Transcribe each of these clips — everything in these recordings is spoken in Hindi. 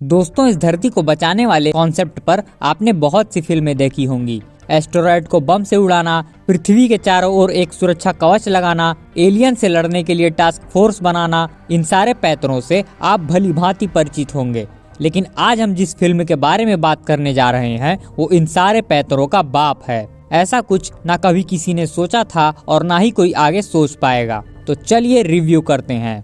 दोस्तों, इस धरती को बचाने वाले कॉन्सेप्ट पर आपने बहुत सी फिल्में देखी होंगी। एस्टेरॉयड को बम से उड़ाना, पृथ्वी के चारों ओर एक सुरक्षा कवच लगाना, एलियन से लड़ने के लिए टास्क फोर्स बनाना, इन सारे पैतरों से आप भली भांति परिचित होंगे। लेकिन आज हम जिस फिल्म के बारे में बात करने जा रहे हैं वो इन सारे पैतरों का बाप है। ऐसा कुछ ना कभी किसी ने सोचा था और ना ही कोई आगे सोच पाएगा। तो चलिए रिव्यू करते हैं।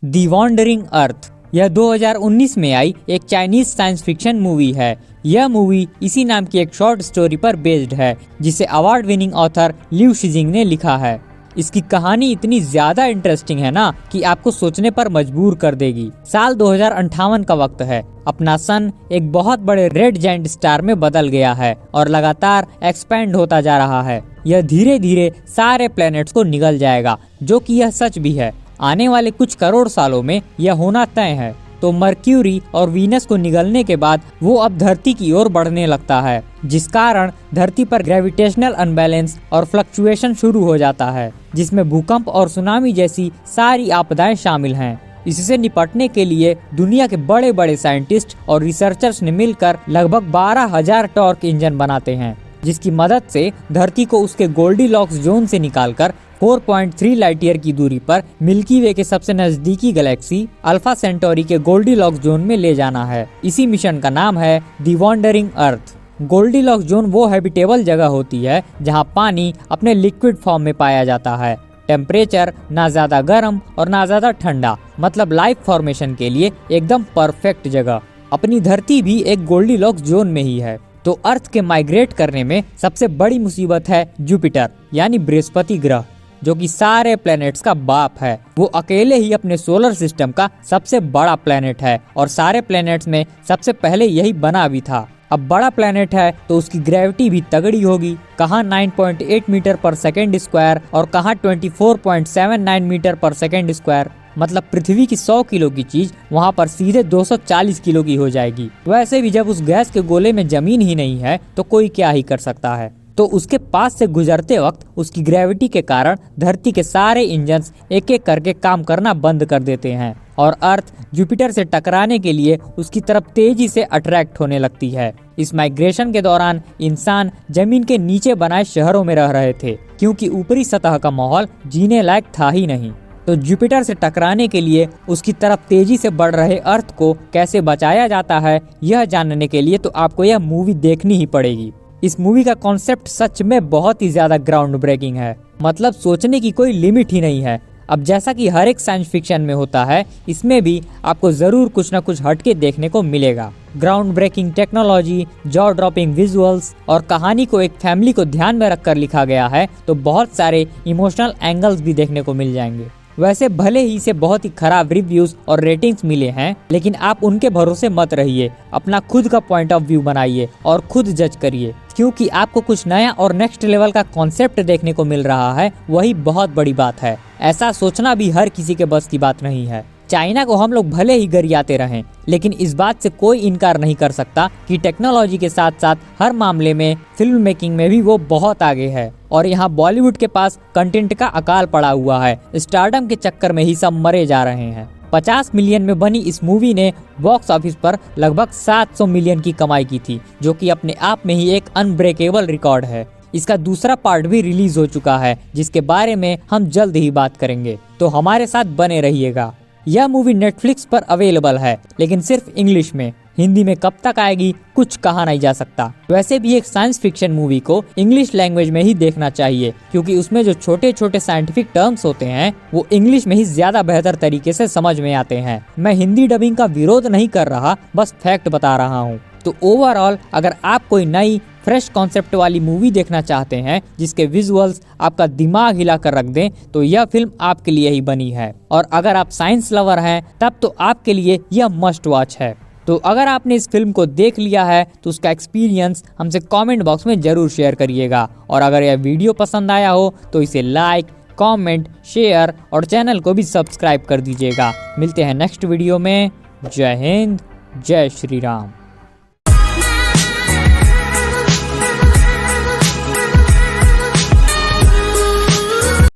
दी वॉन्डरिंग अर्थ यह 2019 में आई एक चाइनीज साइंस फिक्शन मूवी है। यह मूवी इसी नाम की एक शॉर्ट स्टोरी पर बेस्ड है जिसे अवार्ड विनिंग ऑथर लिu शिजिंग ने लिखा है। इसकी कहानी इतनी ज्यादा इंटरेस्टिंग है ना कि आपको सोचने पर मजबूर कर देगी। साल 2058 का वक्त है। अपना सन एक बहुत बड़े रेड जायंट स्टार में बदल गया है और लगातार एक्सपैंड होता जा रहा है। यह धीरे धीरे सारे प्लैनेट्स को निगल जाएगा, जो कि यह सच भी है। आने वाले कुछ करोड़ सालों में यह होना तय है। तो मर्क्यूरी और वीनस को निगलने के बाद वो अब धरती की ओर बढ़ने लगता है, जिस कारण धरती पर ग्रेविटेशनल अनबैलेंस और फ्लक्चुएशन शुरू हो जाता है, जिसमें भूकंप और सुनामी जैसी सारी आपदाएं शामिल हैं। इससे निपटने के लिए दुनिया के बड़े बड़े साइंटिस्ट और रिसर्चर्स ने मिलकर लगभग 12,000 टॉर्क इंजन बनाते हैं, जिसकी मदद से धरती को उसके गोल्डीलॉक्स जोन से निकालकर 4.3 लाइट ईयर की दूरी पर मिल्की वे के सबसे नजदीकी गैलेक्सी अल्फा सेंटोरी के गोल्डीलॉक्स जोन में ले जाना है। इसी मिशन का नाम है दी वॉन्डरिंग अर्थ। गोल्डीलॉक्स जोन वो हैबिटेबल जगह होती है जहां पानी अपने लिक्विड फॉर्म में पाया जाता है। टेम्परेचर ना ज्यादा गर्म और ना ज्यादा ठंडा, मतलब लाइफ फॉर्मेशन के लिए एकदम परफेक्ट जगह। अपनी धरती भी एक गोल्डीलॉक्स जोन में ही है। तो अर्थ के माइग्रेट करने में सबसे बड़ी मुसीबत है जुपिटर यानी बृहस्पति ग्रह, जो कि सारे प्लैनेट्स का बाप है। वो अकेले ही अपने सोलर सिस्टम का सबसे बड़ा प्लैनेट है और सारे प्लैनेट्स में सबसे पहले यही बना भी था। अब बड़ा प्लैनेट है तो उसकी ग्रेविटी भी तगड़ी होगी। कहाँ 9.8 मीटर पर सेकेंड स्क्वायर और कहाँ 24.79 मीटर पर सेकेंड स्क्वायर। मतलब पृथ्वी की 100 किलो की चीज वहाँ पर सीधे 240 किलो की हो जाएगी। वैसे भी जब उस गैस के गोले में जमीन ही नहीं है तो कोई क्या ही कर सकता है। तो उसके पास से गुजरते वक्त उसकी ग्रेविटी के कारण धरती के सारे इंजन्स एक एक करके काम करना बंद कर देते हैं और अर्थ जुपिटर से टकराने के लिए उसकी तरफ तेजी से अट्रैक्ट होने लगती है। इस माइग्रेशन के दौरान इंसान जमीन के नीचे बनाए शहरों में रह रहे थे, क्योंकि ऊपरी सतह का माहौल जीने लायक था ही नहीं। तो जुपिटर से टकराने के लिए उसकी तरफ तेजी से बढ़ रहे अर्थ को कैसे बचाया जाता है, यह जानने के लिए तो आपको यह मूवी देखनी ही पड़ेगी। इस मूवी का कॉन्सेप्ट सच में बहुत ही ज्यादा ग्राउंड ब्रेकिंग है। मतलब सोचने की कोई लिमिट ही नहीं है। अब जैसा कि हर एक साइंस फिक्शन में होता है, इसमें भी आपको जरूर कुछ न कुछ हटके देखने को मिलेगा। Ground breaking technology, jaw dropping visuals और कहानी को एक फैमिली को ध्यान में रखकर लिखा गया है, तो बहुत सारे इमोशनल एंगल्स भी देखने को मिल जाएंगे। वैसे भले ही इसे बहुत ही खराब रिव्यूज और रेटिंग्स मिले हैं, लेकिन आप उनके भरोसे मत रहिए। अपना खुद का पॉइंट ऑफ व्यू बनाइए और खुद जज करिए, क्योंकि आपको कुछ नया और नेक्स्ट लेवल का कॉन्सेप्ट देखने को मिल रहा है, वही बहुत बड़ी बात है। ऐसा सोचना भी हर किसी के बस की बात नहीं है। चाइना को हम लोग भले ही गरियाते रहें, लेकिन इस बात से कोई इनकार नहीं कर सकता कि टेक्नोलॉजी के साथ साथ हर मामले में फिल्म मेकिंग में भी वो बहुत आगे है। और यहाँ बॉलीवुड के पास कंटेंट का अकाल पड़ा हुआ है। स्टारडम के चक्कर में ही सब मरे जा रहे हैं। 50 मिलियन में बनी इस मूवी ने बॉक्स ऑफिस पर लगभग 700 मिलियन की कमाई की थी, जो कि अपने आप में ही एक अनब्रेकेबल रिकॉर्ड है। इसका दूसरा पार्ट भी रिलीज हो चुका है, जिसके बारे में हम जल्द ही बात करेंगे। तो हमारे साथ बने रहिएगा। यह मूवी नेटफ्लिक्स पर अवेलेबल है, लेकिन सिर्फ इंग्लिश में। हिंदी में कब तक आएगी कुछ कहा नहीं जा सकता। वैसे भी एक साइंस फिक्शन मूवी को इंग्लिश लैंग्वेज में ही देखना चाहिए, क्योंकि उसमें जो छोटे छोटे साइंटिफिक टर्म्स होते हैं वो इंग्लिश में ही ज्यादा बेहतर तरीके से समझ में आते हैं। मैं हिंदी डबिंग का विरोध नहीं कर रहा, बस फैक्ट बता रहा हूँ। तो ओवरऑल अगर आप कोई नई फ्रेश कॉन्सेप्ट वाली मूवी देखना चाहते हैं जिसके विजुअल्स आपका दिमाग हिला कर रख दें, तो यह फिल्म आपके लिए ही बनी है। और अगर आप साइंस लवर हैं तब तो आपके लिए यह मस्ट वॉच है। तो अगर आपने इस फिल्म को देख लिया है तो उसका एक्सपीरियंस हमसे कमेंट बॉक्स में जरूर शेयर करिएगा। और अगर यह वीडियो पसंद आया हो तो इसे लाइक, कमेंट, शेयर और चैनल को भी सब्सक्राइब कर दीजिएगा। मिलते हैं नेक्स्ट वीडियो में। जय हिंद, जय श्री राम।